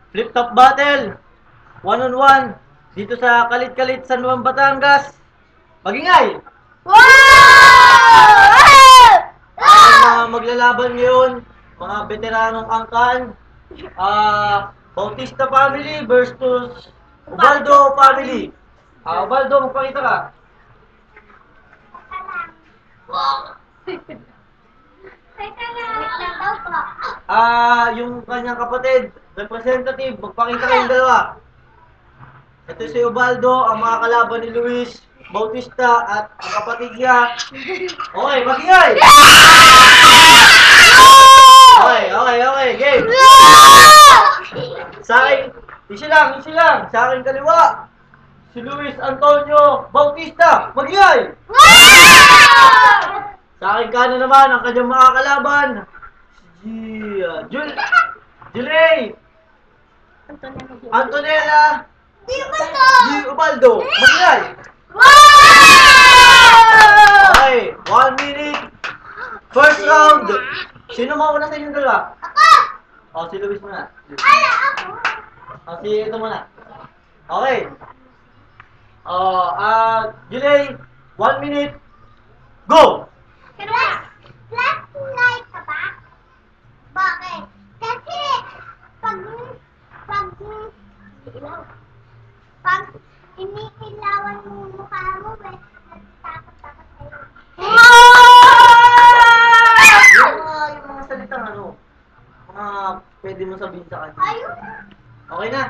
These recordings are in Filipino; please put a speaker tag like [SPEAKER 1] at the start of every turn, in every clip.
[SPEAKER 1] Flip top battle. One on one. Dito sa Kalit-Kalit, San Juan, Batangas. Magingay!
[SPEAKER 2] Wow!
[SPEAKER 1] Ang mga maglalaban ngayon, mga veteranong angkan, Bautista family versus Ubaldo family. Ubaldo, magpakita ka. Yung kanyang kapatid, representative, magpakita kayong dalawa. Ito si Ubaldo, ang mga kalaban ni Luis Bautista at ang kapatid niya. Okay, magingay! Okay, game! Sa akin, isi lang. Sa akin kaliwa, si Luis Antonio Bautista, magingay! Sa akin kanan naman, ang kanyang mga kalaban, si Julay Antonella G. Ubaldo, magingay! Okay, 1 minute. First round. Sino mauna sa inyong dalawa? Si Luis muna. Si ito muna. Okay. Julay, 1 minute. Go!
[SPEAKER 2] Flashlight ka ba? Bakit? Kasi pag iniilawan mo yung mukha mo, natatakot ako sa'yo.
[SPEAKER 1] Yung mga salitang pwede mo sabihin sa kanya.
[SPEAKER 2] Ayun.
[SPEAKER 1] Okay na.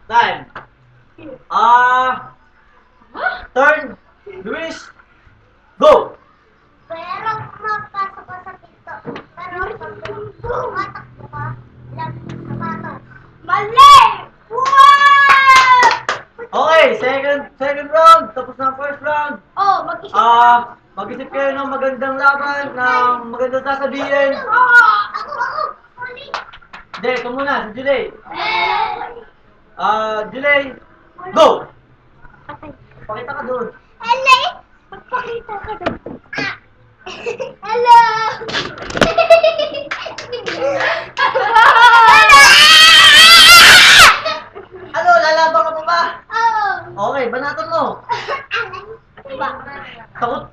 [SPEAKER 1] Time. Turn. Luis. Go!
[SPEAKER 2] Pero mapasok ka sa pinto. Pero pag tumatakbo ka, lang napato. Mali! Wow!
[SPEAKER 1] Okay, second round. Tapos na ang first round.
[SPEAKER 2] Mag-isip
[SPEAKER 1] Mag-isip kayo ng magandang laban, ng magandang sasabihin.
[SPEAKER 2] Ako! Sorry!
[SPEAKER 1] Hindi, ito muna, si Julay. Julay, go! Pakita ka doon.
[SPEAKER 2] Hello! Magpakita ka doon. Hello!
[SPEAKER 1] Ano, lalaban ka pa ba?
[SPEAKER 2] Oo!
[SPEAKER 1] Okay, banatan mo.
[SPEAKER 2] Diba?
[SPEAKER 1] Takot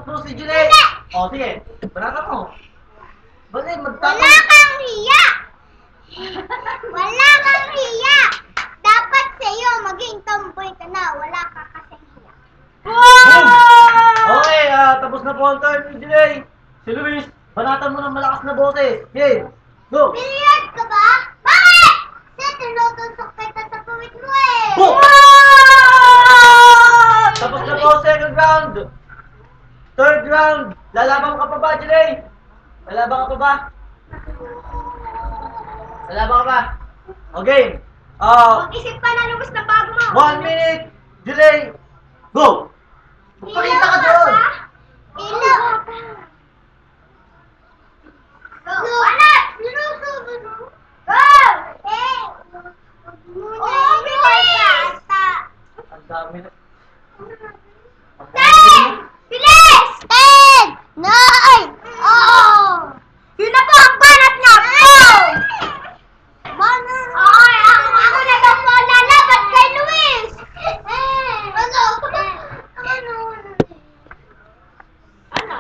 [SPEAKER 1] po si Julay. Sige, banatan mo. Bali,
[SPEAKER 2] Wala
[SPEAKER 1] magtakot.
[SPEAKER 2] kang hiya! Wala kang hiya! Dapat sa'yo maging tomboy ka na. Wala ka kasi hiya.
[SPEAKER 1] Boom! Okay, tapos na po ang turn ni Julay. Si Luis, banatan mo ng malakas na boses. Okay, go!
[SPEAKER 2] Billiard ka ba? Bakit? Kasi tinutusok kita sa puwit mo eh!
[SPEAKER 1] Boom! Tapos na po ang second round. Third round. Lalaban ka pa ba, Julay? Lalaban ka pa ba? Lalaban ka ba? Okay.
[SPEAKER 2] Mag-isip pa na lumos na bago mo!
[SPEAKER 1] 1 minute. Julay, go! Pakita ka doon.